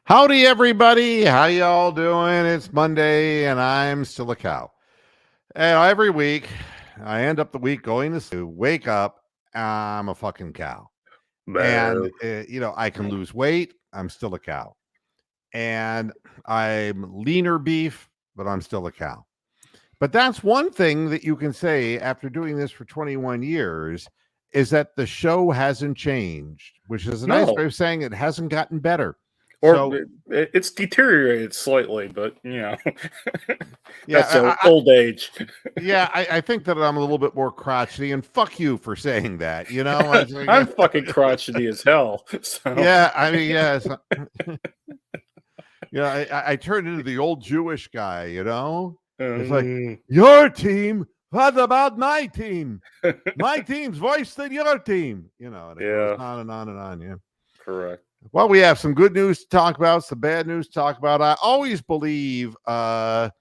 Howdy, everybody. How y'all doing? It's Monday, and I'm still a cow. And every week, I end up the week going to wake up. I'm a fucking cow, and Boo. I can lose weight. I'm still a cow, and I'm leaner beef, but I'm still a cow. But that's one thing that you can say after doing this for 21 years is that the show hasn't changed, which is a nice way No, of saying it hasn't gotten better. or So it's deteriorated slightly, but that's yeah, old age. Yeah, I think that I'm a little bit more crotchety, and fuck you for saying that. I'm fucking crotchety as hell. So Yeah, I mean, yeah, I turned into the old Jewish guy. It's like um, your team. What about my team? My team's worse than your team. And it goes yeah, on and on and on. Yeah. correct. Well, we have some good news to talk about, some bad news to talk about. I always believe what's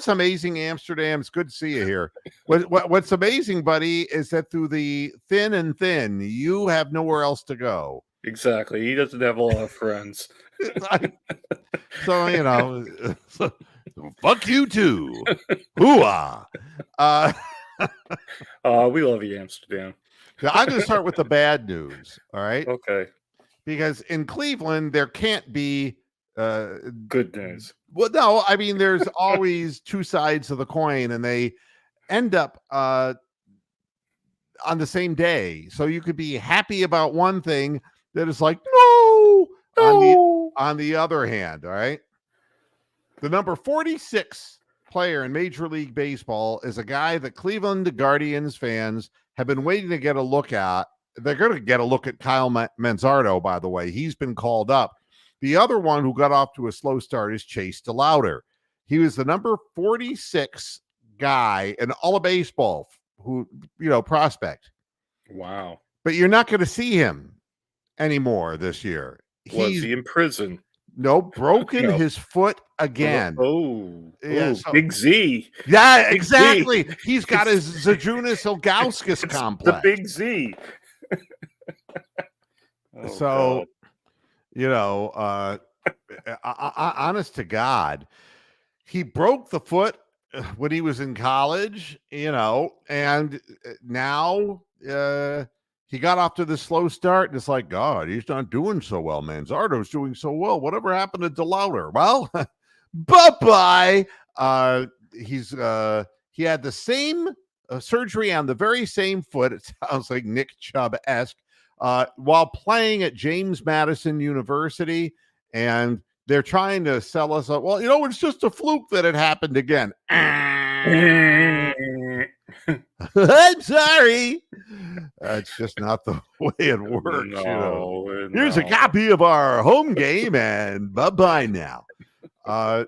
amazing, Amsterdam? It's good to see you here. What's amazing, buddy, is that through the thin and thin, you have nowhere else to go. Exactly. He doesn't have a lot of friends. So fuck you too. Hooah. Uh, We love you, Amsterdam. I'm going to start with the bad news. All right, Okay. because in Cleveland there can't be Good news. well, no, I mean there's always two sides of the coin, and they end up on the same day. So you could be happy about one thing that is like, no, No. on the other hand, all right. The number 46 player in Major League Baseball is a guy that Cleveland Guardians fans have been waiting to get a look at. They're going to get a look at Kyle Manzardo, by the way. He's been called up. The other one who got off to a slow start is Chase DeLauter. He was the number 46 guy in all of baseball prospect. Wow. But you're not going to see him anymore this year. Was he in prison? Broken No. his foot again. Yeah, Big Z. Yeah, Big exactly. Z. He's got his Zajunas Ilgauskas complex. The Big Z. So, honest to God, he broke the foot when he was in college, and now he got off to the slow start, and it's like, God, he's not doing so well. Manzardo's doing so well. Whatever happened to DeLauter? Well, bye-bye. He had the same surgery on the very same foot. It sounds like Nick Chubb-esque, while playing at James Madison University, and they're trying to sell us up. Well, it's just a fluke that it happened again. I'm sorry. That's just not the way it works. No. Here's a copy of our home game, and bye-bye now. Yeah.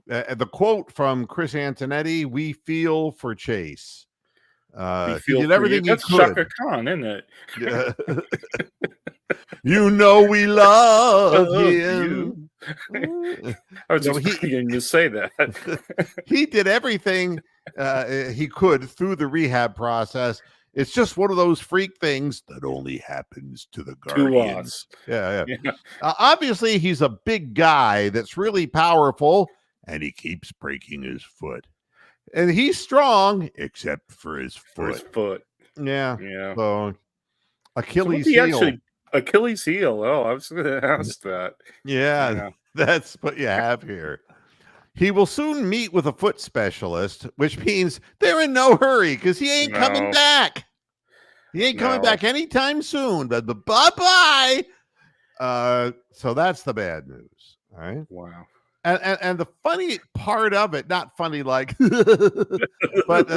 The quote from Chris Antonetti: "We feel for Chase. He did everything he could." Shaka Khan, isn't it? Yeah. We love him. I was expecting you to say that. He did everything he could through the rehab process. It's just one of those freak things that only happens to the Guardians. Yeah. Obviously, he's a big guy that's really powerful, and he keeps breaking his foot. And he's strong, except for his foot. Yeah. So Achilles heel. Achilles heel. Oh, I was going to ask that. Yeah, that's what you have here. He will soon meet with a foot specialist, which means they're in no hurry because he ain't coming back. He ain't coming back anytime soon. But bye-bye. So that's the bad news. All right. Wow. And the funny part of it, not funny like, but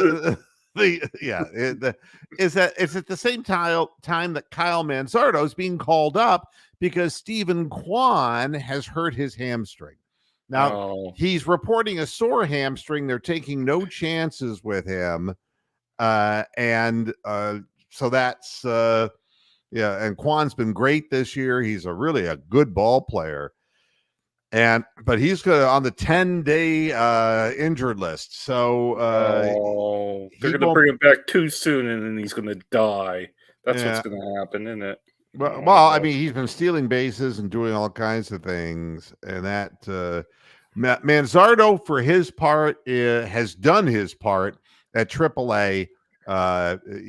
is that it's at the same time that Kyle Manzardo is being called up because Stephen Kwan has hurt his hamstring. Now he's reporting a sore hamstring. They're taking no chances with him, and so that's and Kwan's been great this year. He's really a good ball player. But he's on the 10-day injured list. So they're going to bring him back too soon, and then he's going to die. That's what's going to happen, isn't it? Well, I mean, he's been stealing bases and doing all kinds of things, and that Manzardo, for his part, has done his part at AAA,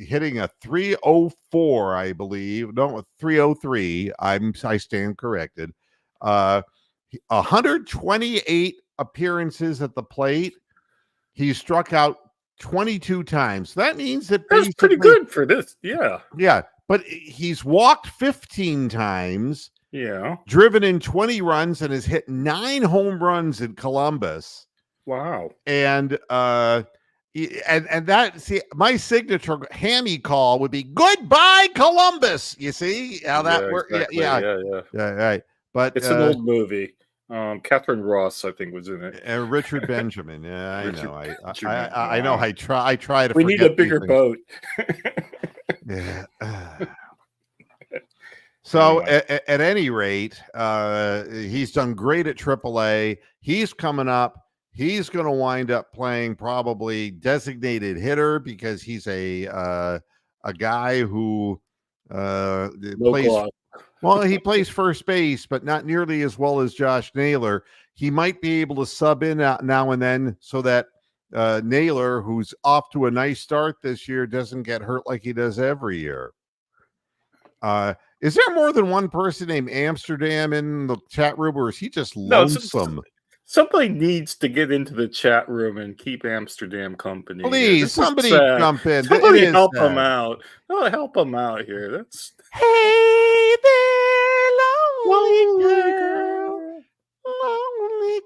hitting a 304, I believe. No, 303. I stand corrected. 128 appearances at the plate. He struck out 22 times. That means that that's pretty good for this. Yeah. Yeah. But he's walked 15 times. Yeah. Driven in 20 runs and has hit 9 home runs in Columbus. Wow. And that, see, my signature hammy call would be "Goodbye, Columbus." You see how that works? Exactly. Yeah, right. But it's an old movie. Catherine Ross, I think, was in it. And Richard Benjamin. Yeah, I know. I know. I try to. We need a bigger boat. Yeah. So at any rate, he's done great at AAA. He's coming up. He's going to wind up playing probably designated hitter because he's a guy who plays. Well, he plays first base, but not nearly as well as Josh Naylor. He might be able to sub in now and then so that Naylor, who's off to a nice start this year, doesn't get hurt like he does every year. Is there more than one person named Amsterdam in the chat room, or is he just lonesome? Somebody needs to get into the chat room and keep Amsterdam company. Please, somebody jump in. Somebody help him out. Oh, help him out here. That's hey there, lonely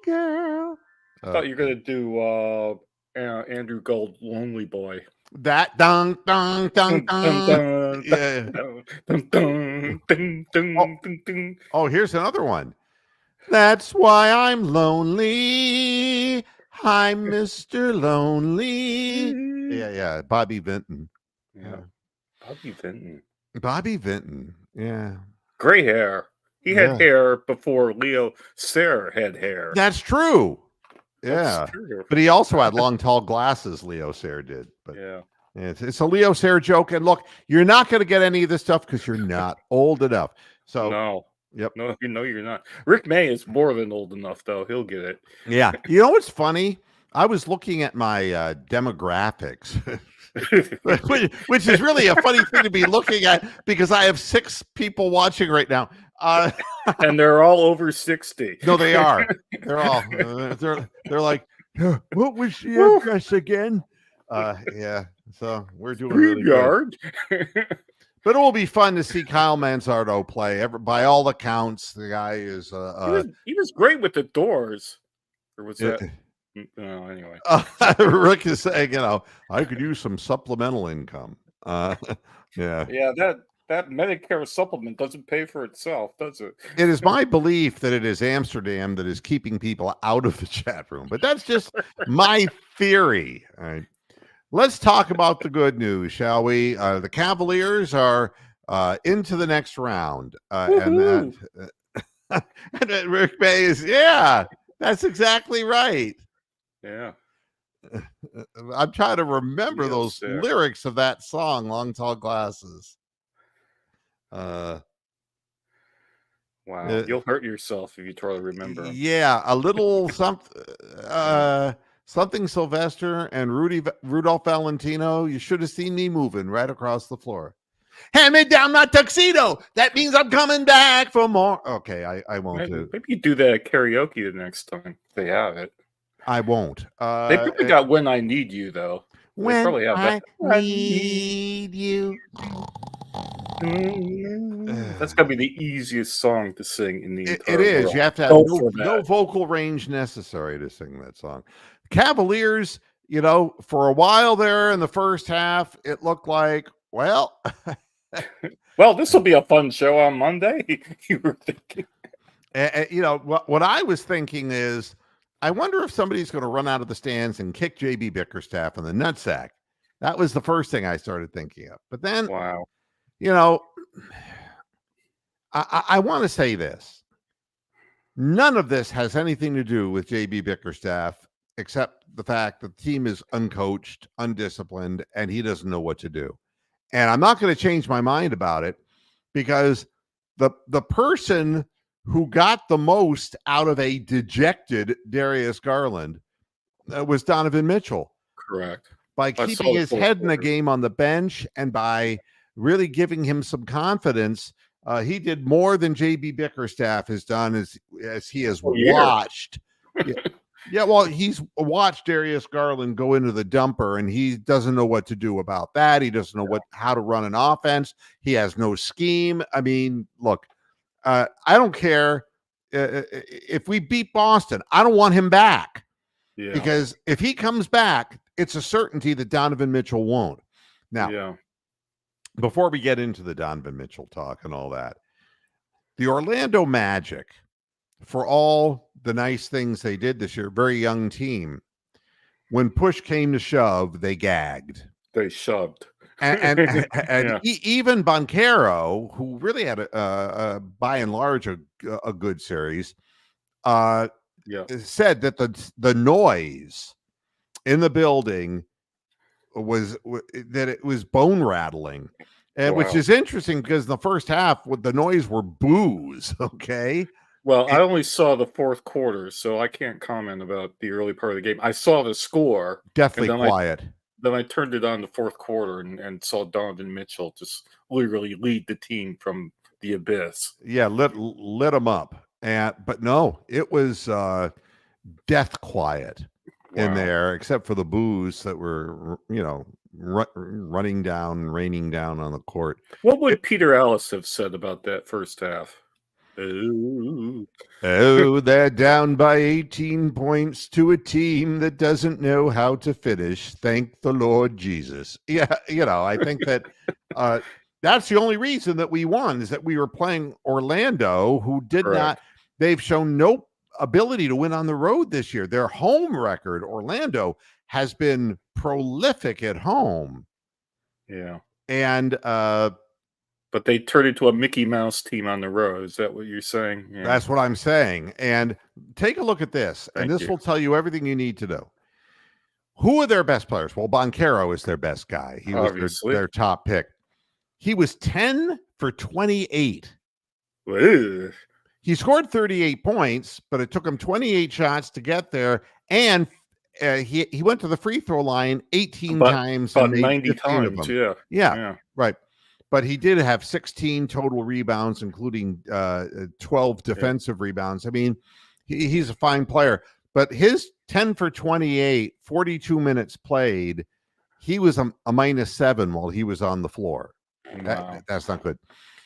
girl. I thought you were gonna do Andrew Gold, Lonely Boy. That dun dun dun dun. Oh, here's another one. That's why I'm lonely. I'm Mr. Lonely. Yeah. Bobby Vinton. Yeah. Bobby Vinton. Yeah. Gray hair. He had hair before Leo Sayer had hair. That's true. Yeah. That's true. But he also had long, tall glasses, Leo Sayer did. But yeah. It's a Leo Sayer joke. And look, you're not going to get any of this stuff because you're not old enough. So no. Yep. No, you're not. Rick May is more than old enough, though. He'll get it. Yeah. You know what's funny? I was looking at my demographics, which is really a funny thing to be looking at because I have 6 people watching right now. And they're all over 60. No, they are. They're all. They're like, what was the address again? Yeah. So we're doing really good. But it will be fun to see Kyle Manzardo play. By all accounts, the guy is. He was great with the Doors. Or was that? No, anyway. Rick is saying, I could use some supplemental income. Yeah. Yeah, that Medicare supplement doesn't pay for itself, does it? It is my belief that it is Amsterdam that is keeping people out of the chat room, but that's just my theory. All right. Let's talk about the good news, shall we? The Cavaliers are into the next round. And Rick May is, that's exactly right. Yeah. I'm trying to remember those lyrics of that song, Long Tall Glasses. Wow. You'll hurt yourself if you try to remember. Yeah, a little something Sylvester and Rudolph Valentino. You should have seen me moving right across the floor. Hand me down my tuxedo. That means I'm coming back for more. Okay, I won't do it. Maybe you do that at karaoke the next time if they have it. I won't. They probably got When I Need You, though. When probably have I Need You. That's got to be the easiest song to sing in the entire It is. world. You have to have no vocal range necessary to sing that song. Cavaliers, for a while there in the first half, it looked like, well, this will be a fun show on Monday. You were thinking. What I was thinking is, I wonder if somebody's going to run out of the stands and kick JB Bickerstaff in the nutsack. That was the first thing I started thinking of. But then, wow. I want to say this. None of this has anything to do with JB Bickerstaff, except the fact that the team is uncoached, undisciplined, and he doesn't know what to do. And I'm not going to change my mind about it. because the person who got the most out of a dejected Darius Garland was Donovan Mitchell. Correct. By keeping his head in the game on the bench and by really giving him some confidence, he did more than JB Bickerstaff has done as he has watched. Yeah, well, he's watched Darius Garland go into the dumper, and he doesn't know what to do about that. He doesn't know how to run an offense. He has no scheme. I mean, look, I don't care if we beat Boston. I don't want him back because if he comes back, it's a certainty that Donovan Mitchell won't. Now, before we get into the Donovan Mitchell talk and all that, the Orlando Magic, for all the nice things they did this year, very young team, when push came to shove, they gagged. They shoved. And even Banchero, who really had by and large a good series, said that the noise in the building was that it was bone rattling, and which is interesting because in the first half, with the noise were boos. Okay. Well, I only saw the fourth quarter, so I can't comment about the early part of the game. I saw the score. Definitely quiet. Then I turned it on the fourth quarter and saw Donovan Mitchell just literally lead the team from the abyss. Yeah, lit them up. But no, it was death quiet in there, except for the boos that were, running down, raining down on the court. What would Peter Ellis have said about that first half? Oh, they're down by 18 points to a team that doesn't know how to finish. Thank the Lord Jesus. Yeah, I think that that's the only reason that we won is that we were playing Orlando, who did not. They've shown no ability to win on the road this year. Their home record, Orlando, has been prolific at home. Yeah. And but they turned into a Mickey Mouse team on the road. Is that what you're saying? Yeah. That's what I'm saying. And take a look at this. This will tell you everything you need to know. Who are their best players? Well, Banchero is their best guy. He was their top pick. He was 10 for 28. Ew. He scored 38 points, but it took him 28 shots to get there. And he went to the free throw line 18 times. About 90 times, yeah. Right. But he did have 16 total rebounds, including 12 defensive rebounds. I mean, he's a fine player. But his 10 for 28, 42 minutes played, he was a -7 while he was on the floor. Wow. That's not good.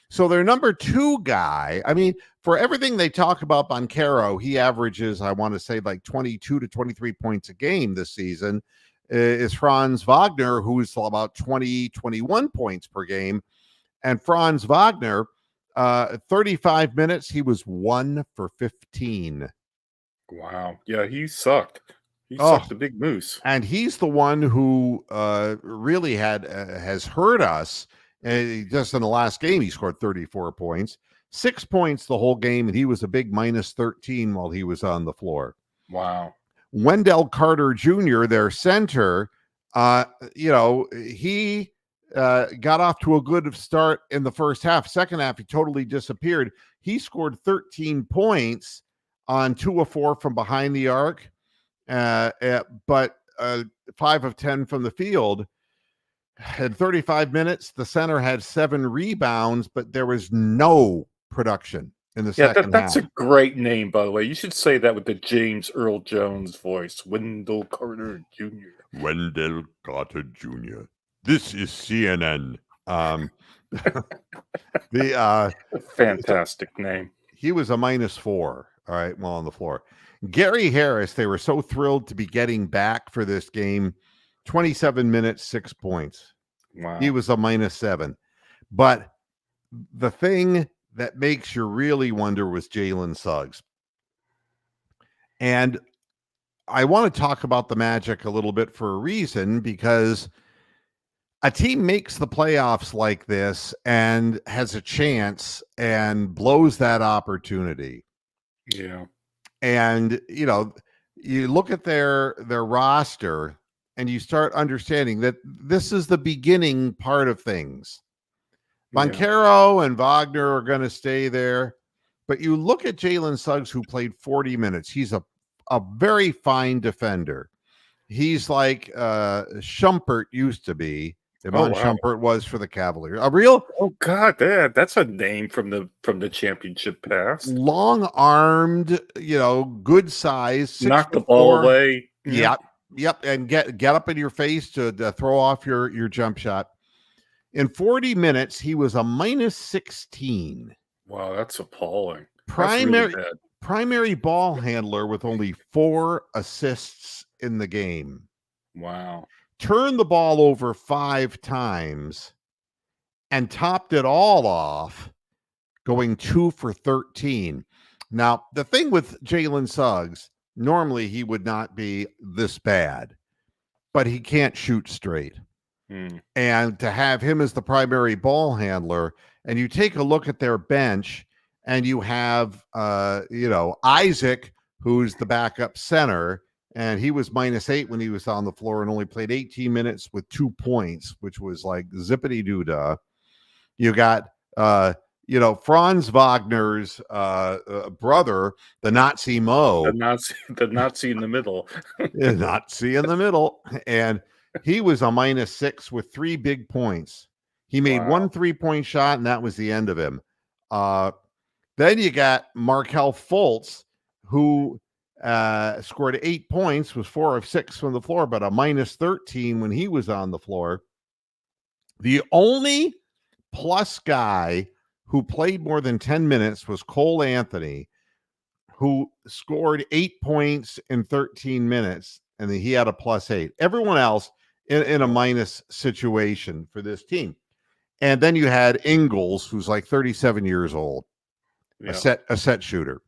So their number 2 guy, I mean, for everything they talk about Banchero, he averages, I want to say, like 22 to 23 points a game this season, is Franz Wagner, who's about 20, 21 points per game. And Franz Wagner, 35 minutes, he was 1 for 15. Wow. Yeah, he sucked. He sucked a big moose. And he's the one who really has hurt us. Just in the last game, he scored 34 points, 6 points the whole game, and he was a big -13 while he was on the floor. Wow. Wendell Carter Jr., their center, he got off to a good start in the first half. Second half, he totally disappeared. He scored 13 points on 2 of 4 from behind the arc, but 5 of 10 from the field. In 35 minutes, the center had 7 rebounds, but there was no production in the second half. That's a great name, by the way. You should say that with the James Earl Jones voice. Wendell Carter Jr. Wendell Carter Jr. This is CNN. Fantastic name. He was a -4. All right, while on the floor. Gary Harris, they were so thrilled to be getting back for this game. 27 minutes, 6 points. Wow. He was a -7. But the thing that makes you really wonder was Jalen Suggs. And I want to talk about the Magic a little bit for a reason, because a team makes the playoffs like this and has a chance and blows that opportunity. Yeah. And, you look at their roster and you start understanding that this is the beginning part of things. Banchero and Wagner are going to stay there. But you look at Jalen Suggs, who played 40 minutes. He's a very fine defender. He's like Shumpert used to be. Iman Shumpert was for the Cavaliers. A real that's a name from the championship past. Long-armed, good size. Knock the ball away. Yep. And get up in your face to throw off your jump shot. In 40 minutes, he was a minus 16. Wow, that's appalling. Primary ball handler with only 4 assists in the game. Wow. Turned the ball over 5 times and topped it all off, going 2 for 13. Now, the thing with Jalen Suggs, normally he would not be this bad, but he can't shoot straight. And to have him as the primary ball handler, and you take a look at their bench, and you have, Isaac, who's the backup center, and he was minus 8 when he was on the floor and only played 18 minutes with 2 points, which was like zippity doo dah. You got, Franz Wagner's brother, the Nazi Mo. The Nazi in the middle. Nazi in the middle. And he was a minus 6 with 3 big points. He made 1 3-point shot, and that was the end of him. Then you got Markelle Fultz, who scored 8 points, was 4 of 6 from the floor, but a minus 13 when he was on the floor. The only plus guy who played more than 10 minutes was Cole Anthony, who scored 8 points in 13 minutes, and he had a plus 8. Everyone else in a minus situation for this team. And then you had Ingles, who's like 37 years old, a set shooter.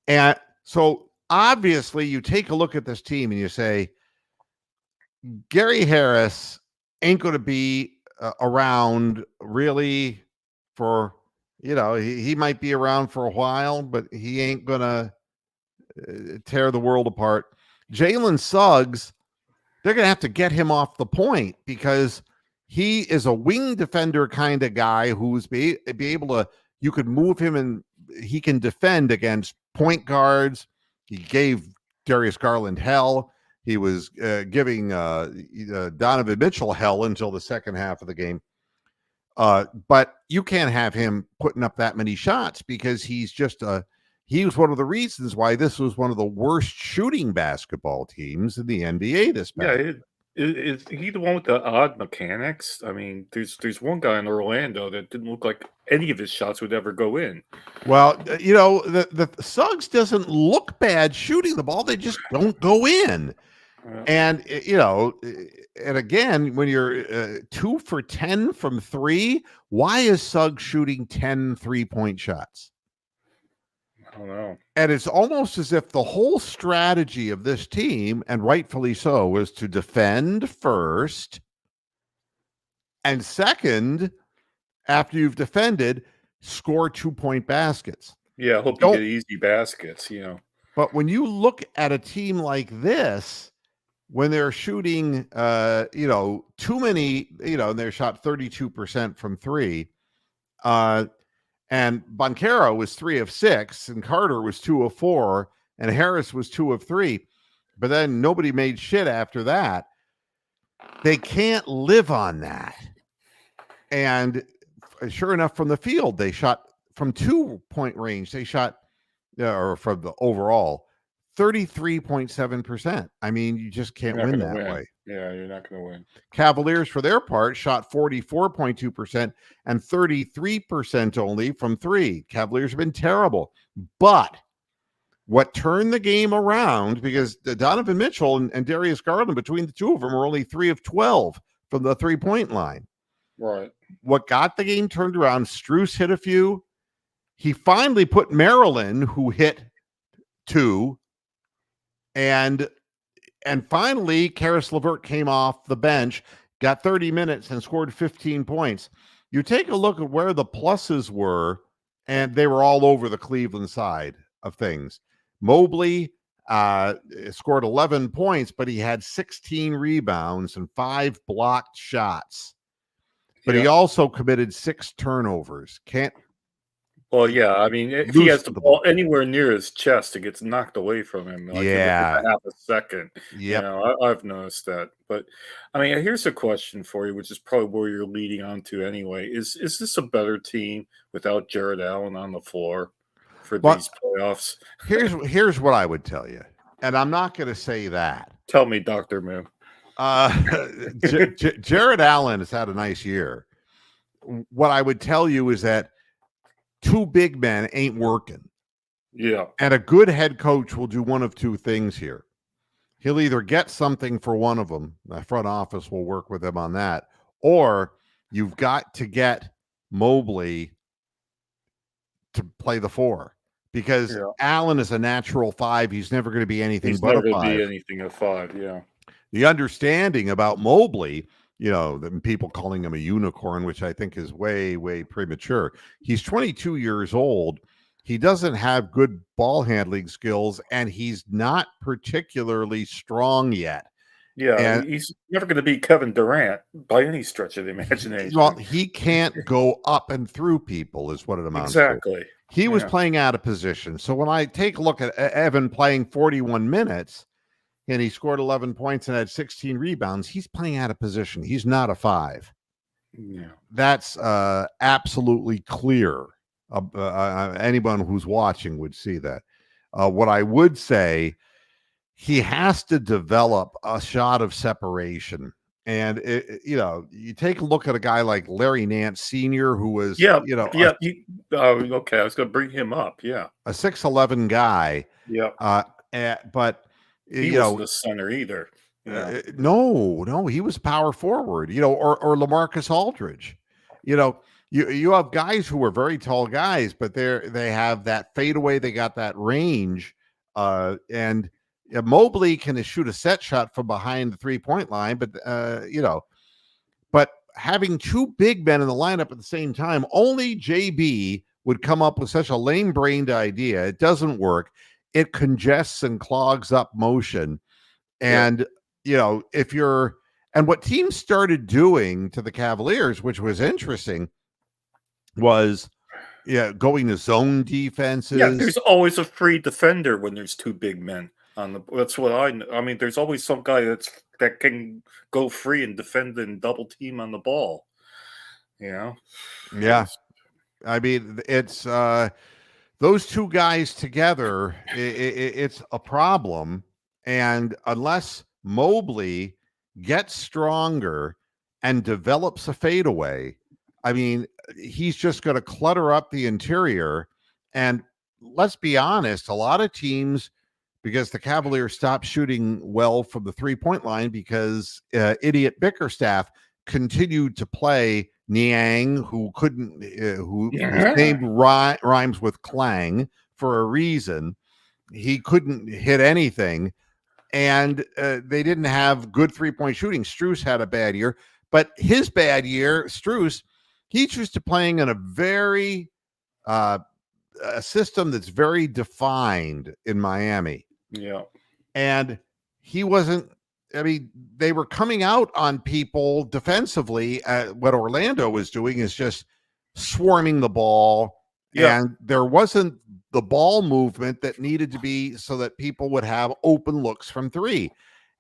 And so obviously you take a look at this team and you say, Gary Harris ain't going to be around really for, he might be around for a while, but he ain't going to tear the world apart. Jalen Suggs, they're going to have to get him off the point because he is a wing defender kind of guy who's be able to, you could move him and he can defend against point guards. He gave Darius Garland hell. He was giving Donovan Mitchell hell until the second half of the game. But you can't have him putting up that many shots because he's just he was one of the reasons why this was one of the worst shooting basketball teams in the NBA this past. Yeah, is he the one with the odd mechanics? I mean, there's one guy in Orlando that didn't look like any of his shots would ever go in. Well, the Suggs doesn't look bad shooting the ball; they just don't go in. And and again, when you're 2 for 10 from 3, why is Suggs shooting 10 3-point shots? I don't know. And it's almost as if the whole strategy of this team, and rightfully so, was to defend first, and second, after you've defended, score 2-point baskets. Yeah, I hope you get easy baskets, But when you look at a team like this, when they're shooting, too many, they shot 32% from 3, and Banchero was 3 of 6, and Carter was 2 of 4, and Harris was 2 of 3. But then nobody made shit after that. They can't live on that. And sure enough, from the field, they shot from 2-point range. They shot, or from the overall, 33.7%. I mean, you just can't win that way. Yeah, you're not going to win. Cavaliers, for their part, shot 44.2% and 33% only from 3. Cavaliers have been terrible. But what turned the game around, because Donovan Mitchell and Darius Garland, between the two of them, are only 3 of 12 from the 3-point line. Right. What got the game turned around, Strus hit a few. He finally put Maryland, who hit 2, and finally, Karis LeVert came off the bench, got 30 minutes, and scored 15 points. You take a look at where the pluses were, and they were all over the Cleveland side of things. Mobley scored 11 points, but he had 16 rebounds and 5 blocked shots. but he also committed 6 turnovers. Can't. Well, yeah, I mean, if he has the ball anywhere near his chest, it gets knocked away from him, like, within a half a second. You know, I've noticed that. But, I mean, here's a question for you, which is probably where you're leading on to anyway. Is this a better team without Jared Allen on the floor for these playoffs? Here's what I would tell you, and I'm not going to say that. Tell me, Dr. Moo. Jared Allen has had a nice year. What I would tell you is that 2 big men ain't working. Yeah. And a good head coach will do one of 2 things here. He'll either get something for one of them, the front office will work with him on that, or you've got to get Mobley to play the 4, because Allen is a natural 5. He's never going to be anything but a 5. He's never going to be anything a 5, yeah. The understanding about Mobley, you know, the people calling him a unicorn, which I think is way, way premature. He's 22 years old. He doesn't have good ball handling skills, and he's not particularly strong yet. Yeah, and he's never going to be Kevin Durant by any stretch of the imagination. Well, he can't go up and through people is what it amounts to. He was playing out of position. So when I take a look at Evan playing 41 minutes, and he scored 11 points and had 16 rebounds, he's playing out of position. He's not a 5. Yeah. That's absolutely clear. Anyone who's watching would see that. What I would say, he has to develop a shot of separation. And, you know, you take a look at a guy like Larry Nance Sr., who was, okay, I was going to bring him up. Yeah. A 6'11" guy. Yeah. But he wasn't the center either. No, he was power forward, you know, or LaMarcus Aldridge. You know, you have guys who are very tall guys, but they have that fadeaway, they got that range, and Mobley can shoot a set shot from behind the 3-point line, but you know, but having 2 big men in the lineup at the same time, only JB would come up with such a lame-brained idea. It doesn't work. It congests and clogs up motion. And, you know, and what teams started doing to the Cavaliers, which was interesting, was going to zone defenses. Yeah, there's always a free defender when there's 2 big men on the. That's what I mean, there's always some guy that can go free and defend and double team on the ball. You know? Yeah. I mean, it's those 2 guys together, it's a problem. And unless Mobley gets stronger and develops a fadeaway, I mean, he's just going to clutter up the interior. And let's be honest, a lot of teams, because the Cavaliers stopped shooting well from the 3-point line because idiot Bickerstaff continued to play Niang, who couldn't, whose name rhymes with Clang for a reason. He couldn't hit anything, and they didn't have good 3-point shooting. Strus had a bad year, but his bad year, Strus, he's used to playing in a very a system that's very defined in Miami. Yeah, and he wasn't. I mean, they were coming out on people defensively. What Orlando was doing is just swarming the ball, and there wasn't the ball movement that needed to be so that people would have open looks from 3.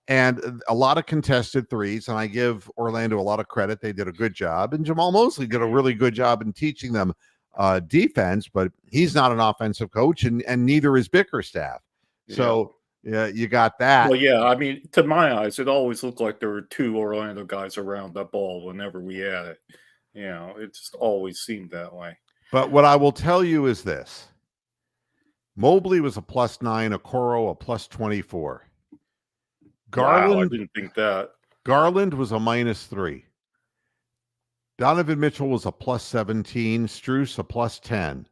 And a lot of contested threes, and I give Orlando a lot of credit. They did a good job, and Jamal Mosley did a really good job in teaching them defense, but he's not an offensive coach, and neither is Bickerstaff. So you got that. Well, yeah, I mean, to my eyes, it always looked like there were 2 Orlando guys around that ball whenever we had it. You know, it just always seemed that way. But what I will tell you is this. Mobley was a +9, Okoro a +24. Garland, wow, I didn't think that. Garland was a -3. Donovan Mitchell was a +17. Strus a +10.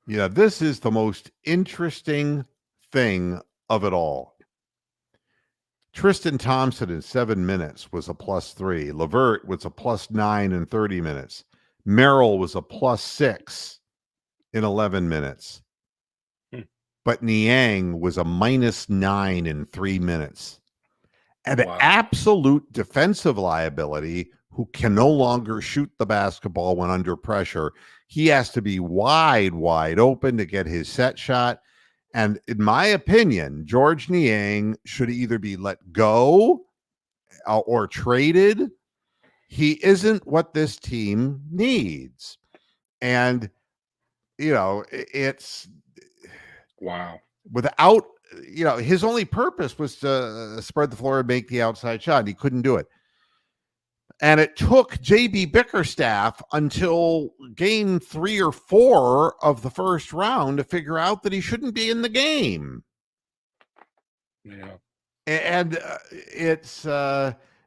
Yeah, this is the most interesting thing of it all. Tristan Thompson in 7 minutes was a +3. LeVert was a +9 in 30 minutes. Merrill was a +6 in 11 minutes. But Niang was a -9 in 3 minutes. an absolute defensive liability who can no longer shoot the basketball when under pressure. He has to be wide open to get his set shot. And in my opinion, Georges Niang should either be let go or traded. He isn't what this team needs. And, it's without, his only purpose was to spread the floor and make the outside shot. He couldn't do it. And it took JB Bickerstaff until game 3 or 4 of the first round to figure out that he shouldn't be in the game. Yeah. And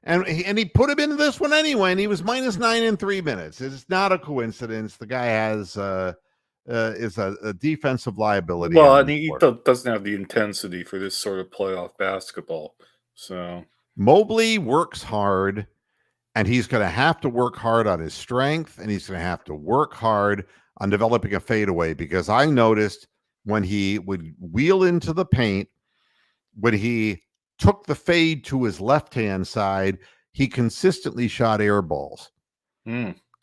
and he put him into this one anyway, and he was -9 in 3 minutes. It's not a coincidence. The guy has is a defensive liability. Well, and he doesn't have the intensity for this sort of playoff basketball. So Mobley works hard. And he's going to have to work hard on his strength, and he's going to have to work hard on developing a fadeaway, because I noticed when he would wheel into the paint, when he took the fade to his left-hand side, he consistently shot air balls.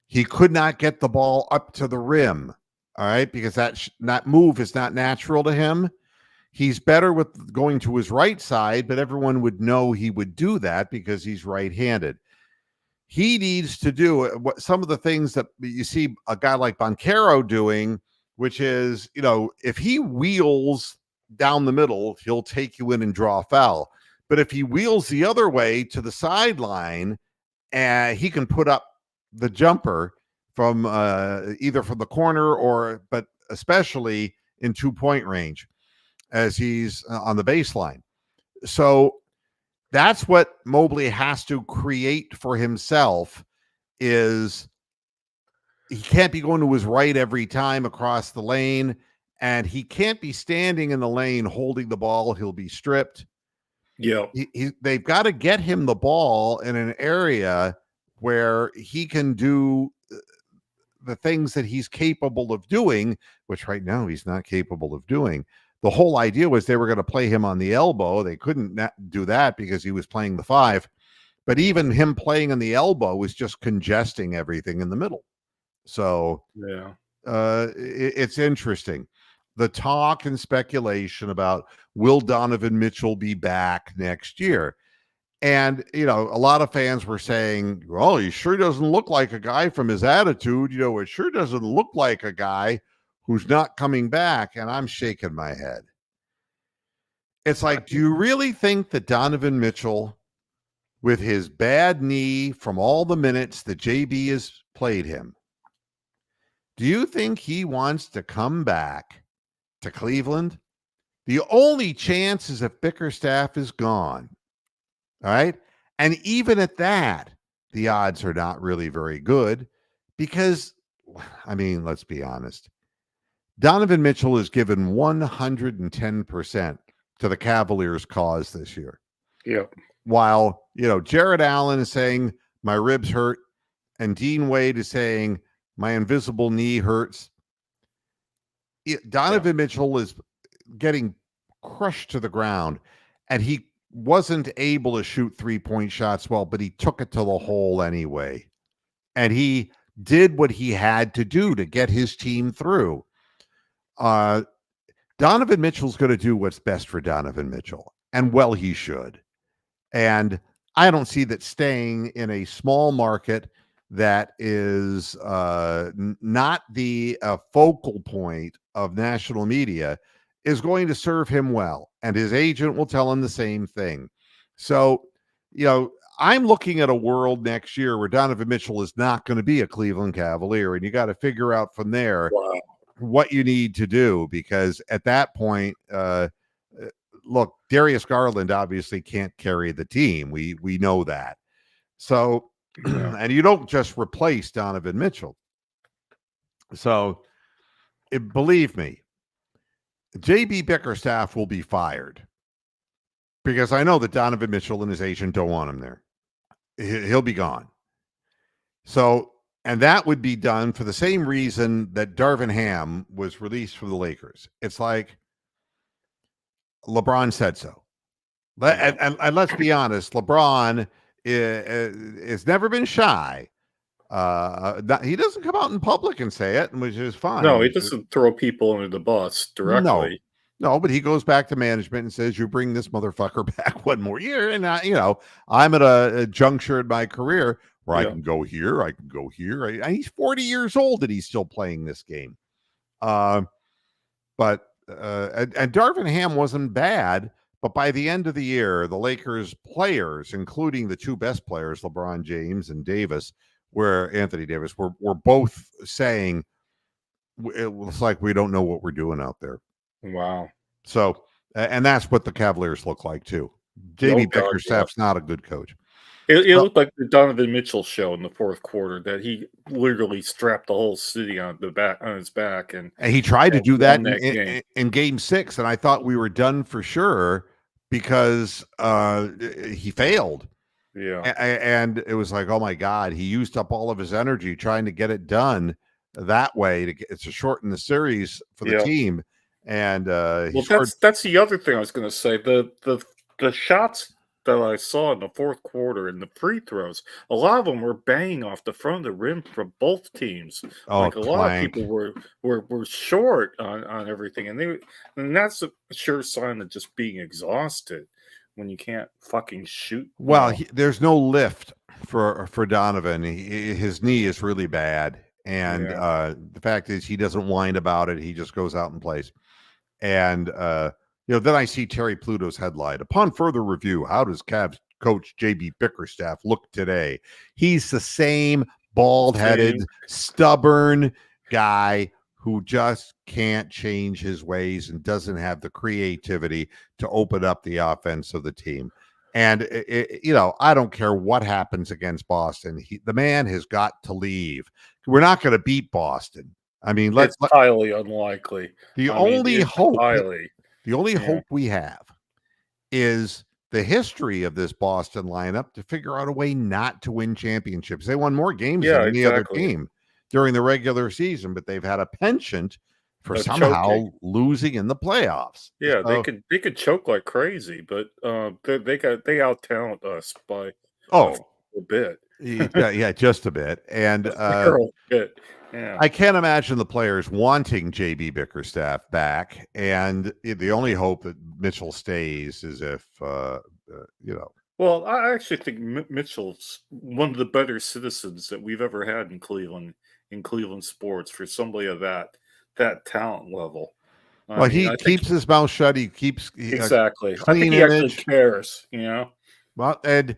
He could not get the ball up to the rim, all right, because that move is not natural to him. He's better with going to his right side, but everyone would know he would do that because he's right-handed. He needs to do some of the things that you see a guy like Banchero doing, which is, if he wheels down the middle, he'll take you in and draw a foul. But if he wheels the other way to the sideline, he can put up the jumper from either from the corner but especially in 2-point range as he's on the baseline. So that's what Mobley has to create for himself. Is he can't be going to his right every time across the lane, and he can't be standing in the lane holding the ball. He'll be stripped. Yeah, they've got to get him the ball in an area where he can do the things that he's capable of doing, which right now he's not capable of doing. The whole idea was they were going to play him on the elbow. They couldn't do that because he was playing the 5. But even him playing on the elbow was just congesting everything in the middle. So it's interesting. The talk and speculation about will Donovan Mitchell be back next year? And, a lot of fans were saying, well, he sure doesn't look like a guy from his attitude. It sure doesn't look like a guy who's not coming back. And I'm shaking my head. It's like, do you really think that Donovan Mitchell, with his bad knee from all the minutes that JB has played him, do you think he wants to come back to Cleveland? The only chance is if Bickerstaff is gone. All right. And even at that, the odds are not really very good because, let's be honest. Donovan Mitchell has given 110% to the Cavaliers' cause this year. Yeah. While, Jared Allen is saying my ribs hurt, and Dean Wade is saying my invisible knee hurts. Donovan Mitchell is getting crushed to the ground, and he wasn't able to shoot 3-point shots well, but he took it to the hole anyway. And he did what he had to do to get his team through. Donovan Mitchell's going to do what's best for Donovan Mitchell, and well, he should. And I don't see that staying in a small market that is not the focal point of national media is going to serve him well. And his agent will tell him the same thing. So, I'm looking at a world next year where Donovan Mitchell is not going to be a Cleveland Cavalier, and you got to figure out from there what you need to do, because at that point, look, Darius Garland obviously can't carry the team. We know that. So, and you don't just replace Donovan Mitchell. So, believe me, JB Bickerstaff will be fired, because I know that Donovan Mitchell and his agent don't want him there. He'll be gone. So, and that would be done for the same reason that Darvin Ham was released from the Lakers. It's like LeBron said so. And let's be honest, LeBron has never been shy. He doesn't come out in public and say it, which is fine. No, he doesn't throw people under the bus directly. No, but he goes back to management and says, "You bring this motherfucker back one more year." And I'm at a juncture in my career where I can go here, I can go here. And he's 40 years old and he's still playing this game. And Darvin Ham wasn't bad, but by the end of the year, the Lakers players, including the two best players, LeBron James and Anthony Davis, were both saying it looks like we don't know what we're doing out there. Wow. So, and that's what the Cavaliers look like too. JB Bickerstaff's not a good coach. It looked like the Donovan Mitchell show in the fourth quarter, that he literally strapped the whole city on his back, and he tried to do that in Game 6, and I thought we were done for sure because he failed. Yeah, and it was like, oh my God, he used up all of his energy trying to get it done that way to shorten the series for the team. And that's the other thing I was going to say. The shots that I saw in the fourth quarter and the free throws, a lot of them were banging off the front of the rim from both teams. A lot of people were short on everything, and that's a sure sign of just being exhausted when you can't fucking shoot. Well, there's no lift for Donovan. His knee is really bad, and the fact is he doesn't whine about it. He just goes out and plays. And then I see Terry Pluto's headline: upon further review, how does Cavs coach JB Bickerstaff look today? He's the same bald-headed, stubborn guy who just can't change his ways and doesn't have the creativity to open up the offense of the team. And I don't care what happens against Boston. The man has got to leave. We're not going to beat Boston. I mean, it's highly unlikely. The only hope we have is the history of this Boston lineup to figure out a way not to win championships. They won more games than any other team during the regular season, but they've had a penchant for somehow losing in the playoffs. Yeah, they could choke like crazy, but they out talent us by a bit. yeah, just a bit. And yeah. I can't imagine the players wanting JB Bickerstaff back, and the only hope that Mitchell stays is if Well, I actually think Mitchell's one of the better citizens that we've ever had in Cleveland sports, for somebody of that talent level. He keeps his mouth shut. He keeps exactly. I think he actually cares. Well, and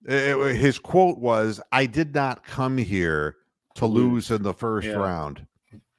his quote was, "I did not come here to lose in the first round."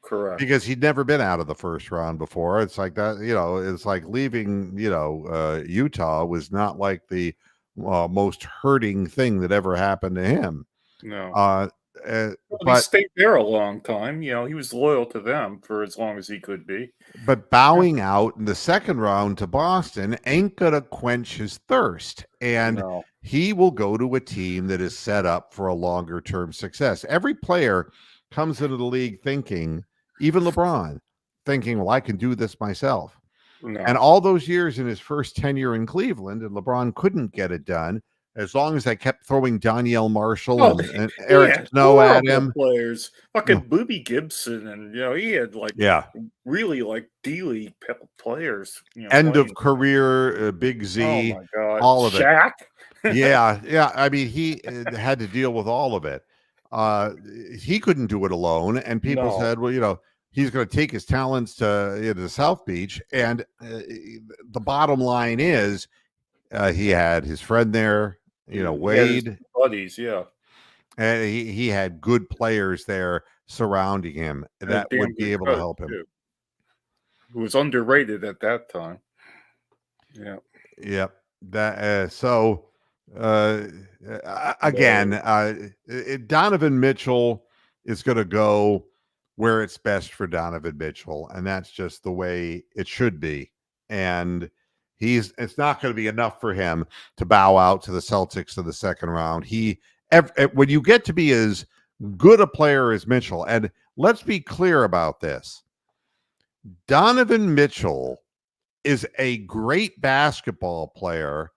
Correct. Because he'd never been out of the first round before. It's like that, it's like leaving, Utah was not like the most hurting thing that ever happened to him. No. But he stayed there a long time. He was loyal to them for as long as he could be. But bowing out in the second round to Boston ain't going to quench his thirst. And he will go to a team that is set up for a longer term success. Every player comes into the league thinking, even LeBron, thinking, well, I can do this myself. No. And all those years in his first tenure in Cleveland, and LeBron couldn't get it done. As long as I kept throwing Danielle Marshall and Eric Snow at him. Players. Fucking Booby Gibson. And, he had really D-League players. End of career, Big Z. Oh, my God. All of Shaq? it. Yeah. I mean, he had to deal with all of it. He couldn't do it alone. And people said, well, he's going to take his talents to South Beach. And the bottom line is he had his friend there. Wade, buddies, and he had good players there surrounding him that would be able to help him. Too. Who was underrated at that time. Yeah. Yep. Again, Donovan Mitchell is going to go where it's best for Donovan Mitchell, and that's just the way it should be. And it's not going to be enough for him to bow out to the Celtics in the second round. When you get to be as good a player as Mitchell, and let's be clear about this, Donovan Mitchell is a great basketball player,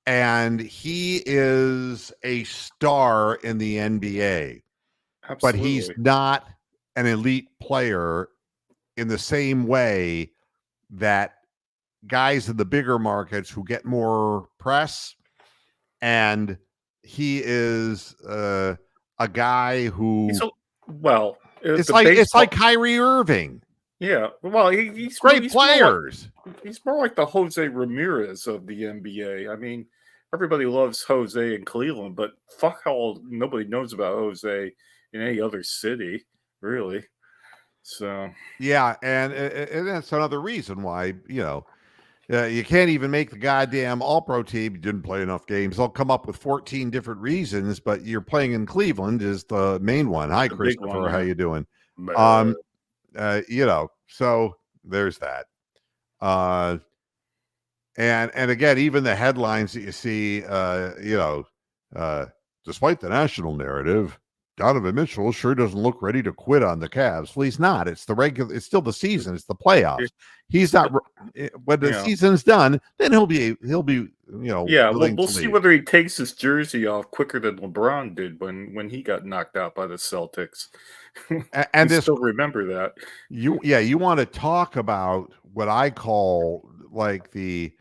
and he is a star in the NBA. Absolutely. But he's not an elite player in the same way that guys in the bigger markets who get more press, and he is a guy who it's like Kyrie Irving. Yeah, well, he's great players. He's more like the Jose Ramirez of the NBA. I mean, everybody loves Jose in Cleveland, but fuck how nobody knows about Jose in any other city, really. So yeah, and that's another reason why, you can't even make the goddamn All-Pro team. You didn't play enough games. They'll come up with 14 different reasons, but you're playing in Cleveland is the main one. Hi, Christopher. How you doing? So there's that. And again, even the headlines that you see, despite the national narrative, Donovan Mitchell sure doesn't look ready to quit on the Cavs. Well, he's not. It's still the season. It's the playoffs. He's not. When the season's done, then he'll be. Yeah, we'll see whether he takes his jersey off quicker than LeBron did when he got knocked out by the Celtics. And this, still remember that. You want to talk about what I call like the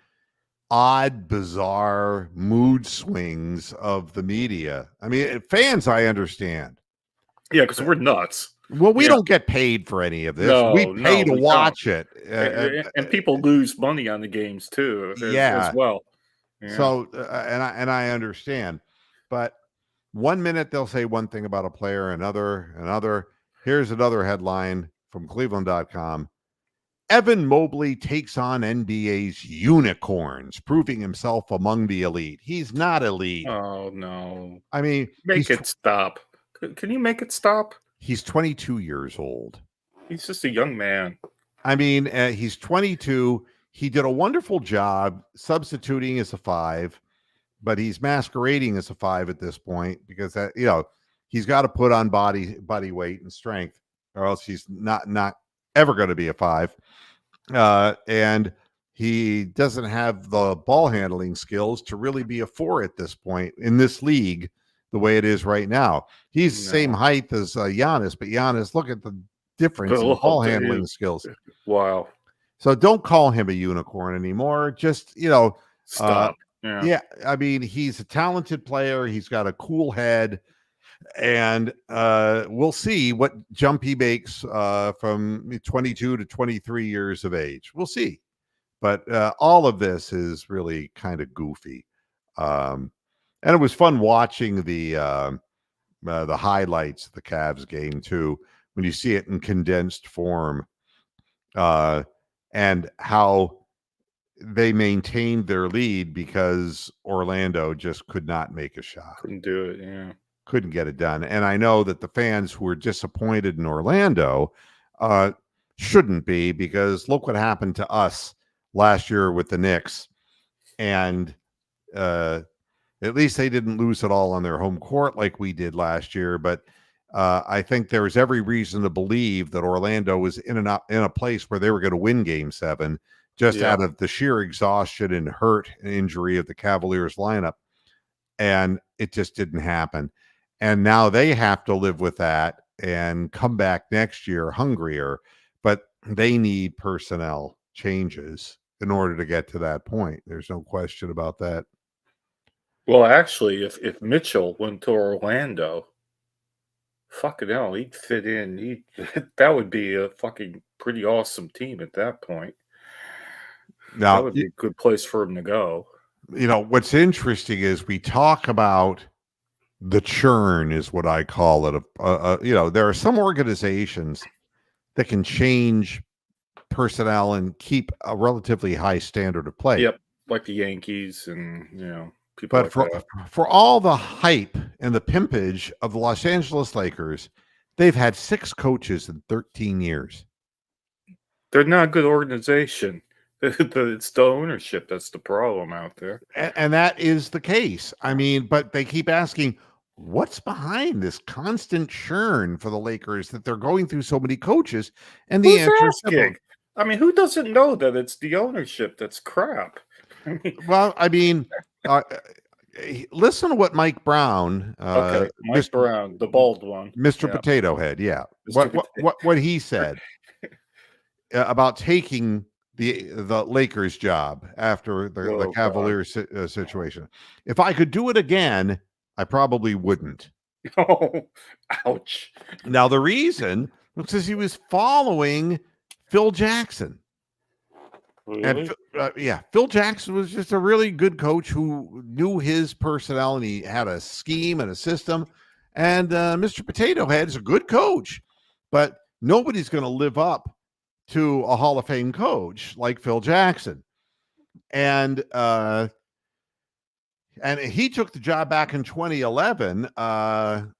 odd, bizarre mood swings of the media. I mean, fans, I understand. Yeah, because we're nuts. Well, we don't get paid for any of this. We pay to watch it. And people lose money on the games too, as well. Yeah. So, and I understand. But 1 minute they'll say one thing about a player, another. Here's another headline from Cleveland.com. Evan Mobley takes on NBA's unicorns, proving himself among the elite. He's not elite. Oh, no. I mean, make it stop. Can you make it stop? He's 22 years old. He's just a young man. I mean, he's 22. He did a wonderful job substituting as a 5, but he's masquerading as a 5 at this point because he's got to put on body weight and strength, or else he's not ever going to be a 5. And he doesn't have the ball handling skills to really be a 4 at this point in this league, the way it is right now. He's the same height as Giannis, but Giannis, look at the difference in ball handling skills. Wow. So don't call him a unicorn anymore. Just, stop. Yeah. I mean, he's a talented player. He's got a cool head. And we'll see what jump he makes from 22 to 23 years of age. We'll see. But all of this is really kind of goofy. And it was fun watching the highlights of the Cavs game, too, when you see it in condensed form and how they maintained their lead because Orlando just could not make a shot. Couldn't do it, yeah. Couldn't get it done. And I know that the fans who were disappointed in Orlando shouldn't be, because look what happened to us last year with the Knicks. And at least they didn't lose it all on their home court like we did last year. But I think there was every reason to believe that Orlando was in a place where they were going to win Game 7 just out of the sheer exhaustion and hurt and injury of the Cavaliers lineup. And it just didn't happen. And now they have to live with that and come back next year hungrier, but they need personnel changes in order to get to that point. There's no question about that. Well, actually, if Mitchell went to Orlando, fucking hell, he'd fit in. That would be a fucking pretty awesome team at that point. Now, that would be a good place for him to go. What's interesting is we talk about the churn, is what I call it. There are some organizations that can change personnel and keep a relatively high standard of play. Yep, like the Yankees and people. But for all the hype and the pimpage of the Los Angeles Lakers, they've had 6 coaches in 13 years. They're not a good organization. It's the ownership that's the problem out there. And that is the case. I mean, but they keep asking, what's behind this constant churn for the Lakers that they're going through so many coaches? And the answer is simple. I mean, who doesn't know that it's the ownership that's crap? Well, I mean, listen to what Mike Brown, okay, Mike Brown, the bald one, Mr. Potato Head, yeah, what he said about taking the Lakers job after the Cavaliers situation. If I could do it again, I probably wouldn't. Oh, ouch. Now, the reason was because he was following Phil Jackson. Really? And Phil Jackson was just a really good coach who knew his personality, had a scheme and a system. And Mr. Potato Head is a good coach, but nobody's going to live up to a Hall of Fame coach like Phil Jackson. And he took the job back in 2011, and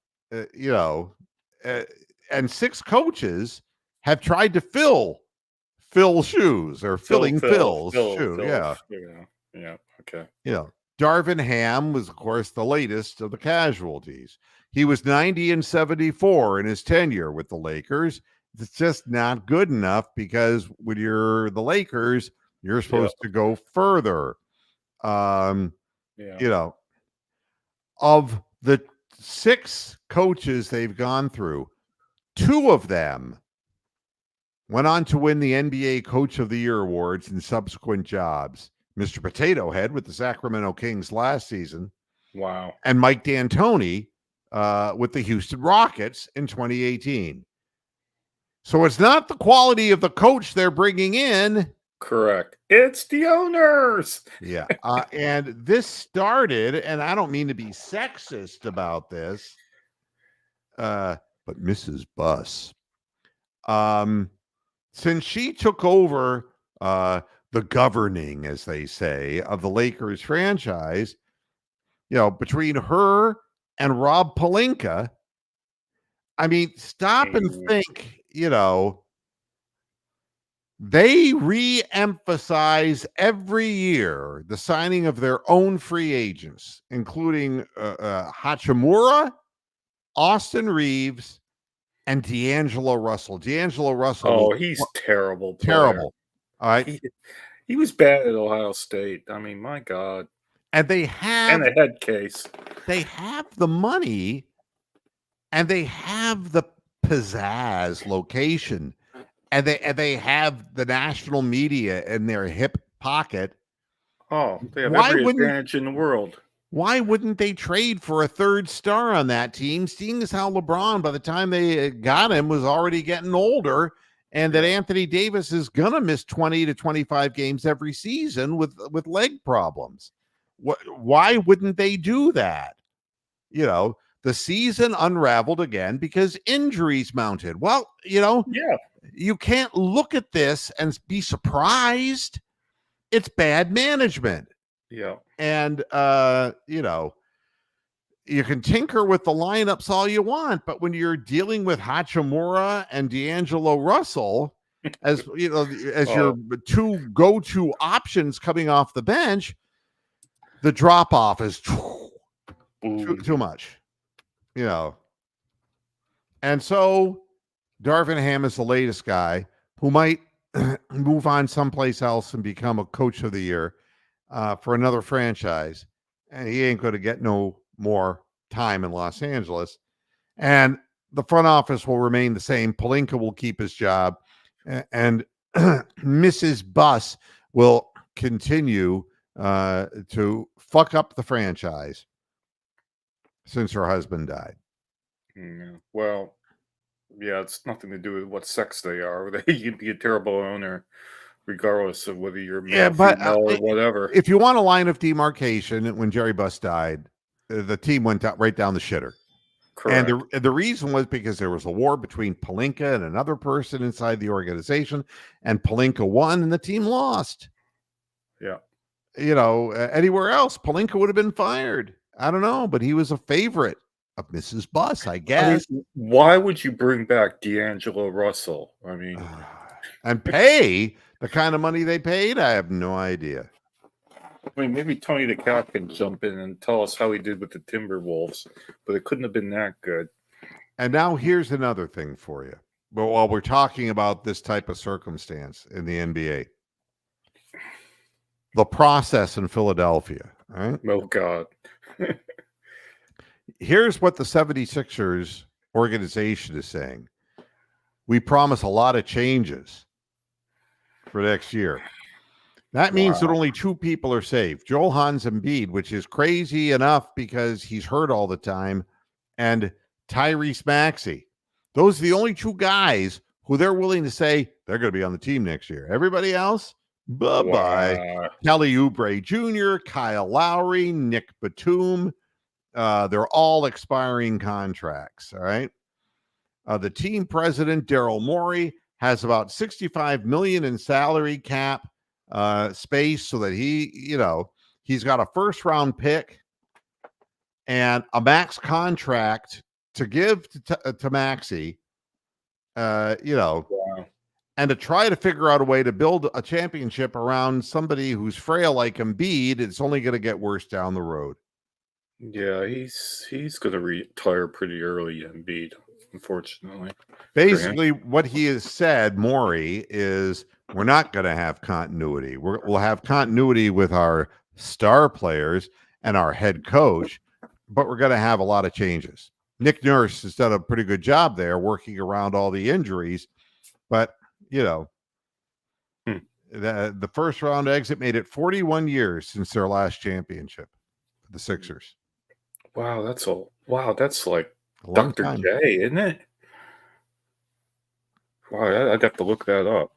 6 coaches have tried to fill Phil's shoes or filling Phil's shoe. Yeah. Okay. Yeah. Darvin Ham was, of course, the latest of the casualties. He was 90-74 in his tenure with the Lakers. It's just not good enough because when you're the Lakers, you're supposed to go further. Of the 6 coaches they've gone through, 2 of them went on to win the NBA Coach of the Year awards in subsequent jobs. Mr. Potato Head with the Sacramento Kings last season. Wow. And Mike D'Antoni with the Houston Rockets in 2018. So it's not the quality of the coach they're bringing in. Correct. It's the owners. Yeah. And this started, and I don't mean to be sexist about this, but Mrs. Buss, since she took over the governing, as they say, of the Lakers franchise, between her and Rob Pelinka, I mean, stop and think, they re-emphasize every year the signing of their own free agents, including Hachimura, Austin Reeves, and D'Angelo Russell. D'Angelo Russell. Oh, he's terrible. Terrible. All right. He was bad at Ohio State. I mean, my God. And they have a head case. They have the money and they have the pizzazz location. And they have the national media in their hip pocket. Oh, they have every advantage in the world. Why wouldn't they trade for a 3rd star on that team, seeing as how LeBron, by the time they got him, was already getting older, and that Anthony Davis is going to miss 20 to 25 games every season with leg problems? Why wouldn't they do that? The season unraveled again because injuries mounted. Well, you can't look at this and be surprised. It's bad management. Yeah. And, you can tinker with the lineups all you want, but when you're dealing with Hachimura and D'Angelo Russell as your 2 go-to options coming off the bench, the drop-off is too much, And so Darvin Ham is the latest guy who might move on someplace else and become a coach of the year for another franchise. And he ain't going to get no more time in Los Angeles. And the front office will remain the same. Pelinka will keep his job. And Mrs. Buss will continue to fuck up the franchise since her husband died. Yeah. Well, yeah, it's nothing to do with what sex they are. They can be a terrible owner, regardless of whether you're male, female, or whatever. If you want a line of demarcation, when Jerry Buss died, the team went right down the shitter. Correct. And the reason was because there was a war between Pelinka and another person inside the organization, and Pelinka won and the team lost. Yeah. Anywhere else, Pelinka would have been fired. I don't know, but he was a favorite of Mrs. Buss, I guess. I mean, why would you bring back D'Angelo Russell? I mean, and pay the kind of money they paid? I have no idea. I mean, maybe Tony the Cat can jump in and tell us how he did with the Timberwolves, but it couldn't have been that good. And now here's another thing for you. But while we're talking about this type of circumstance in the NBA, the process in Philadelphia, right? Oh, God. Here's what the 76ers organization is saying. We promise a lot of changes for next year. That means that only 2 people are safe. Joel Hans Embiid, which is crazy enough because he's hurt all the time, and Tyrese Maxey. Those are the only 2 guys who they're willing to say they're going to be on the team next year. Everybody else, bye-bye. Wow. Kelly Oubre Jr., Kyle Lowry, Nick Batum. They're all expiring contracts, all right? The team president, Daryl Morey, has about $65 million in salary cap space so that he's got a first-round pick and a max contract to give to Maxey, wow. And to try to figure out a way to build a championship around somebody who's frail like Embiid. It's only going to get worse down the road. Yeah, he's going to retire pretty early, Embiid, unfortunately. Basically, what he has said, Morey, is we're not going to have continuity. We'll have continuity with our star players and our head coach, but we're going to have a lot of changes. Nick Nurse has done a pretty good job there working around all the injuries, but, the first round exit made it 41 years since their last championship for the Sixers. Wow, that's like Dr. Time. J, isn't it? Wow, I'd have to look that up.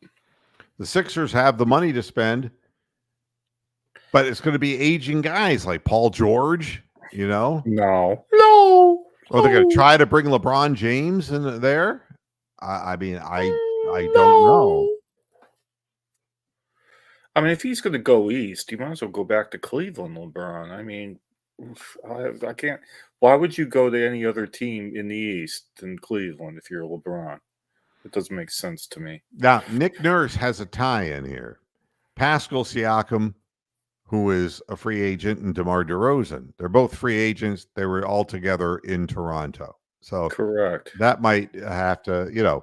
The Sixers have the money to spend, but it's going to be aging guys like Paul George, No. Or they're going to try to bring LeBron James in there. I don't know. I mean, if he's going to go east, you might as well go back to Cleveland, LeBron. I mean, I can't. Why would you go to any other team in the East than Cleveland if you're LeBron? It doesn't make sense to me. Now, Nick Nurse has a tie in here. Pascal Siakam, who is a free agent, and DeMar DeRozan. They're both free agents. They were all together in Toronto. So correct. That might have to,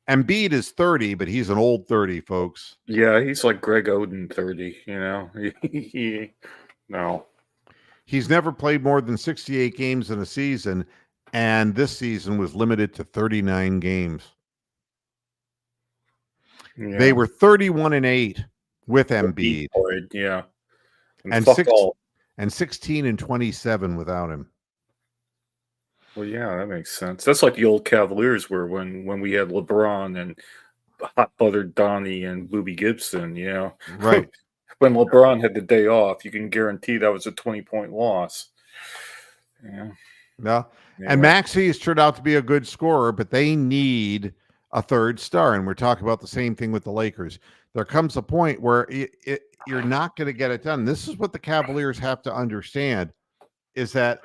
Embiid is 30, but he's an old 30, folks. Yeah, he's like Greg Oden 30, No. He's never played more than 68 games in a season, and this season was limited to 39 games. Yeah. They were 31-8 with Embiid. Yeah. And 16-27 without him. Well, yeah, that makes sense. That's like the old Cavaliers were when we had LeBron and Hot Buttered Donnie and Booby Gibson, Right. When LeBron had the day off, you can guarantee that was a 20-point loss. Yeah. No. Yeah. And Maxey has turned out to be a good scorer, but they need a third star. And we're talking about the same thing with the Lakers. There comes a point where you're not going to get it done. This is what the Cavaliers have to understand, is that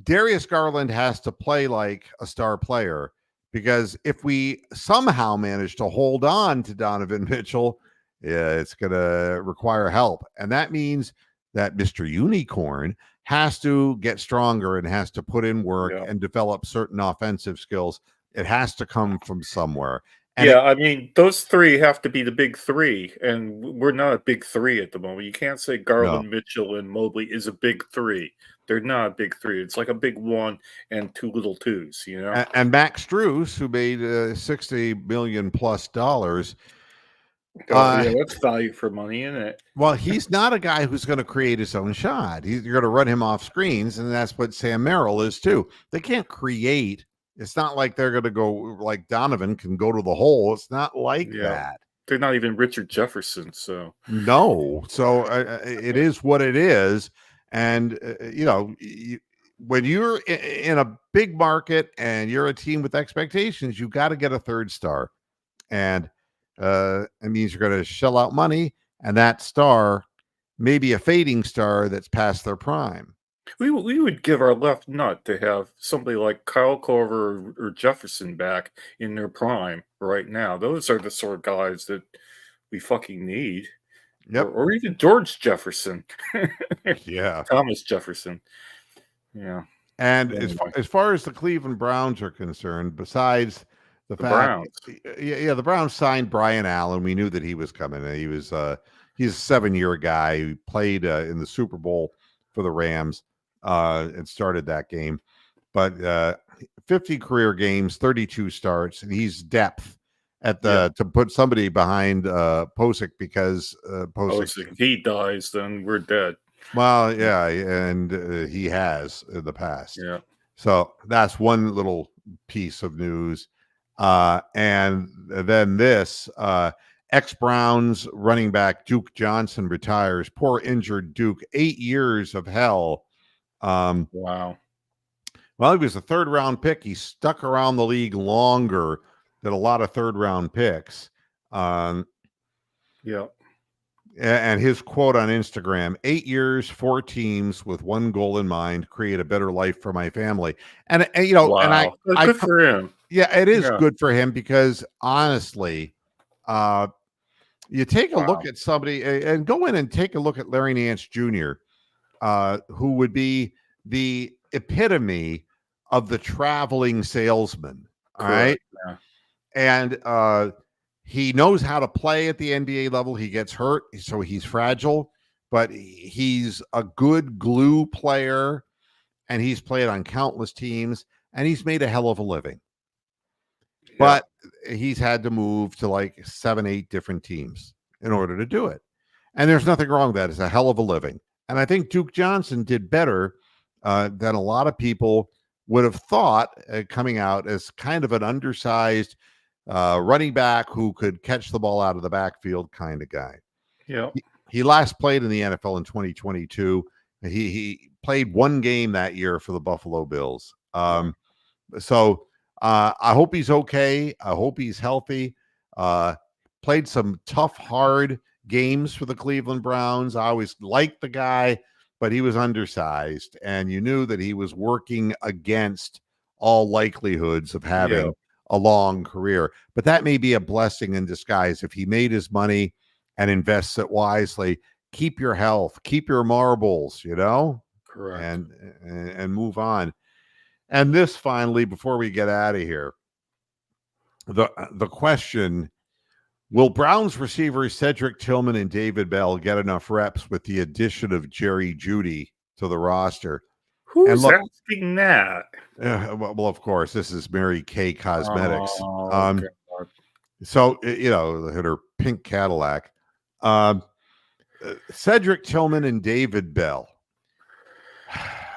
Darius Garland has to play like a star player, because if we somehow manage to hold on to Donovan Mitchell, it's going to require help. And that means that Mr. Unicorn has to get stronger and has to put in work and develop certain offensive skills. It has to come from somewhere. And I mean, those three have to be the big three, and we're not a big three at the moment. You can't say Garland, Mitchell, and Mobley is a big three. They're not a big three. It's like a big one and two little twos, And Max Strus, who made $60 million plus. That's value for money, isn't it? Well, he's not a guy who's going to create his own shot. You're going to run him off screens, and that's what Sam Merrill is too. They can't create. It's not like they're going to go like Donovan can go to the hole. It's not like that. They're not even Richard Jefferson, so no. So it is what it is, and when you're in a big market and you're a team with expectations, you got to get a third star, and it means you're going to shell out money, and that star may be a fading star that's past their prime. We would give our left nut to have somebody like Kyle Korver or Jefferson back in their prime right now. Those are the sort of guys that we fucking need. Yep. Or even George Jefferson. Yeah. Thomas Jefferson. Yeah. And as far as the Cleveland Browns are concerned, besides the Browns. Yeah, the Browns signed Brian Allen. We knew that he was coming. He's a 7-year guy who played in the Super Bowl for the Rams and started that game. But 50 career games, 32 starts, and he's depth at the to put somebody behind Posick because Posick, if he dies, then we're dead. Well, yeah, and he has in the past. Yeah. So that's one little piece of news. And then this ex-Browns running back Duke Johnson retires. Poor injured Duke. 8 years of hell. Wow. Well, he was a third-round pick. He stuck around the league longer than a lot of third-round picks. Yeah. And his quote on Instagram, 8 years, 4 teams with one goal in mind, create a better life for my family. And you know, wow. And good for him. Yeah, it is good for him because honestly, you take a look at somebody and go in and take a look at Larry Nance Jr., who would be the epitome of the traveling salesman. All right. Yeah. And he knows how to play at the NBA level. He gets hurt, so he's fragile, but he's a good glue player, and he's played on countless teams, and he's made a hell of a living. Yeah. But he's had to move to like 7, 8 different teams in order to do it. And there's nothing wrong with that. It's a hell of a living. And I think Duke Johnson did better than a lot of people would have thought coming out as kind of an undersized running back who could catch the ball out of the backfield kind of guy. Yeah. He last played in the NFL in 2022. He played one game that year for the Buffalo Bills. So I hope he's okay. I hope he's healthy. Played some tough, hard games for the Cleveland Browns. I always liked the guy, but he was undersized, and you knew that he was working against all likelihoods of having a long career. But that may be a blessing in disguise. If he made his money and invests it wisely, keep your health, keep your marbles, you know? Correct. And move on. And this finally, before we get out of here, the question, will Browns receivers Cedric Tillman and David Bell get enough reps with the addition of Jerry Jeudy to the roster? Who's asking that? Well, of course, this is Mary Kay Cosmetics. Okay. So, you know, her pink Cadillac. Cedric Tillman and David Bell.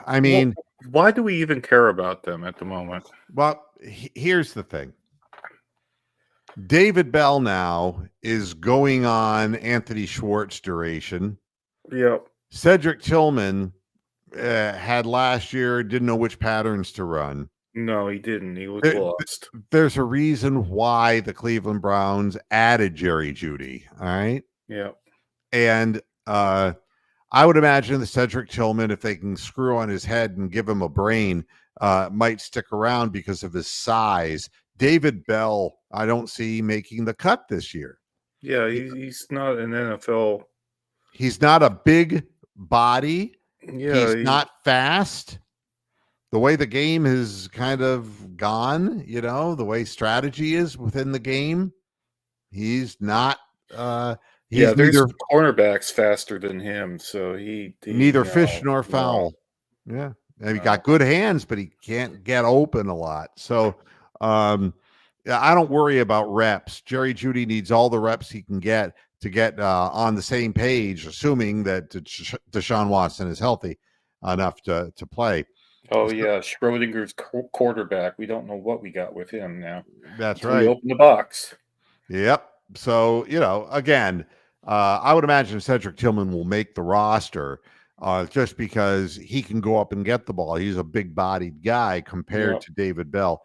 I mean, why do we even care about them at the moment? Well, here's the thing. David Bell now is going on Anthony Schwartz duration. Yep. Cedric Tillman had last year, didn't know which patterns to run. No, he didn't. He was lost. There's a reason why the Cleveland Browns added Jerry Jeudy. All right. Yeah. And I would imagine the Cedric Tillman, if they can screw on his head and give him a brain, might stick around because of his size. David Bell, I don't see making the cut this year. Yeah, he's not an NFL. He's not a big body. Yeah, he's not fast. The way the game has kind of gone, you know, the way strategy is within the game, he's not. There's cornerbacks faster than him, so he neither fish nor fowl. Yeah, and he got good hands, but he can't get open a lot. So I don't worry about reps. Jerry Jeudy needs all the reps he can get to get on the same page, assuming that Deshaun Watson is healthy enough to play. Oh, yeah, Schrodinger's quarterback. We don't know what we got with him now. That's right. We open the box. Yep. So, you know, again, I would imagine Cedric Tillman will make the roster just because he can go up and get the ball. He's a big-bodied guy compared to David Bell.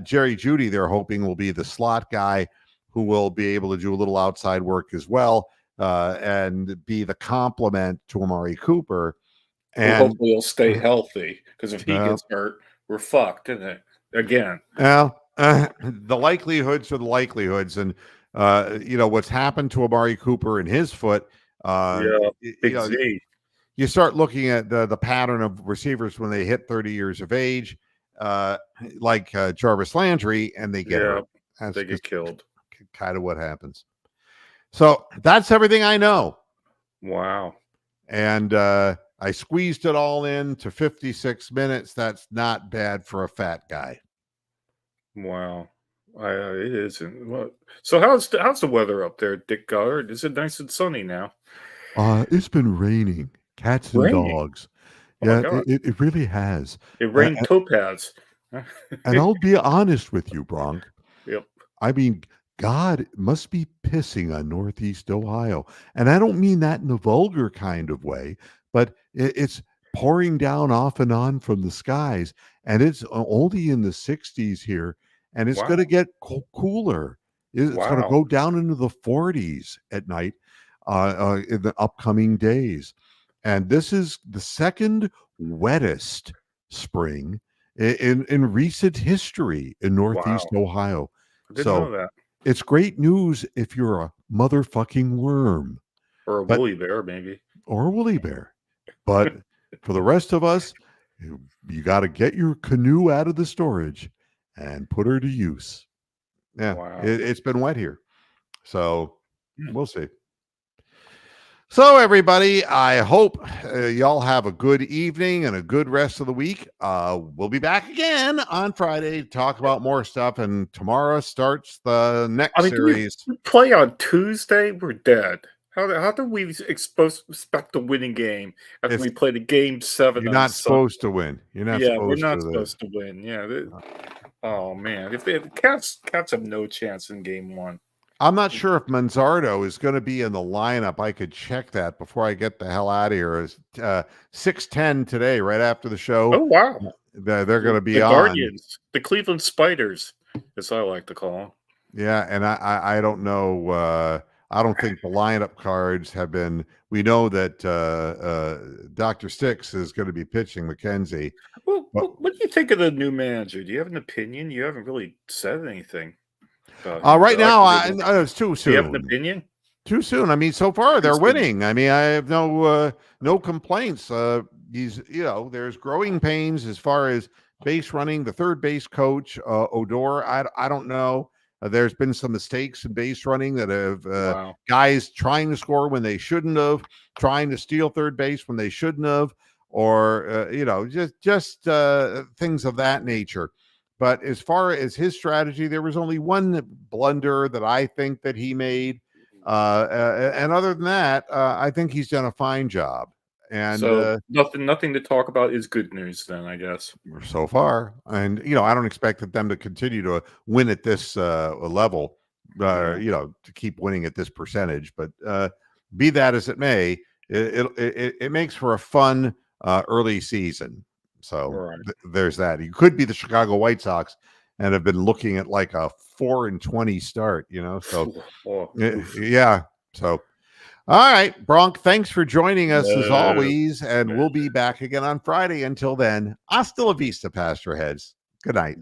Jerry Jeudy, they're hoping, will be the slot guy who will be able to do a little outside work as well and be the complement to Amari Cooper. And hopefully he'll stay healthy, because if he gets hurt, we're fucked, isn't it? Again. Well, the likelihoods are the likelihoods. And, you know, what's happened to Amari Cooper in his foot. You start looking at the pattern of receivers when they hit 30 years of age. like Jarvis Landry, and they get hurt. They get killed. Kind of what happens. So that's everything I know. Wow. And I squeezed it all in to 56 minutes. That's not bad for a fat guy. Wow. It isn't. So how's the weather up there, Dick Goddard? Is it nice and sunny now? It's been raining. Cats and dogs. Yeah, it really has. It rained topaz. And I'll be honest with you, Bronk. Yep. I mean, God must be pissing on Northeast Ohio. And I don't mean that in a vulgar kind of way, but it's pouring down off and on from the skies. And it's only in the 60s here. And it's going to get cooler. It's going to go down into the 40s at night in the upcoming days. And this is the second wettest spring in recent history in Northeast Ohio. I didn't know that. It's great news if you're a motherfucking worm. Or a woolly bear, maybe. Or a woolly bear. But for the rest of us, you got to get your canoe out of the storage and put her to use. Yeah, it's been wet here. So we'll see. So, everybody, I hope y'all have a good evening and a good rest of the week. We'll be back again on Friday to talk about more stuff. And tomorrow starts the next series. We play on Tuesday. We're dead. How do we expect a winning game after we play the game 7? You're not supposed to win. You're not. Yeah, we're not supposed to win. Yeah. Oh man, if the Cats have no chance in game 1. I'm not sure if Manzardo is going to be in the lineup. I could check that before I get the hell out of here. It's 6:10 today, right after the show. Oh wow, they're going to be the on. Guardians, the Cleveland Spiders, as I like to call them. Yeah, and I don't know. I don't think the lineup cards have been. We know that Dr. Six is going to be pitching McKenzie. Well, what do you think of the new manager? Do you have an opinion? You haven't really said anything. Right now, it's too soon. Do you have an opinion? Too soon. I mean, so far they're winning. I mean, I have no complaints. There's growing pains as far as base running. The third base coach, Odor, I don't know. There's been some mistakes in base running that have guys trying to score when they shouldn't have, trying to steal third base when they shouldn't have, or just things of that nature. But as far as his strategy, there was only one blunder that I think that he made. And other than that, I think he's done a fine job. And so nothing to talk about is good news then, I guess. So far. And, I don't expect them to continue to win at this level, to keep winning at this percentage. But be that as it may, it makes for a fun early season. So there's that. You could be the Chicago White Sox and have been looking at like a 4-20 start, So yeah. So all right, Bronk, thanks for joining us as always, and we'll be back again on Friday. Until then, hasta la vista, Pastor Heads. Good night.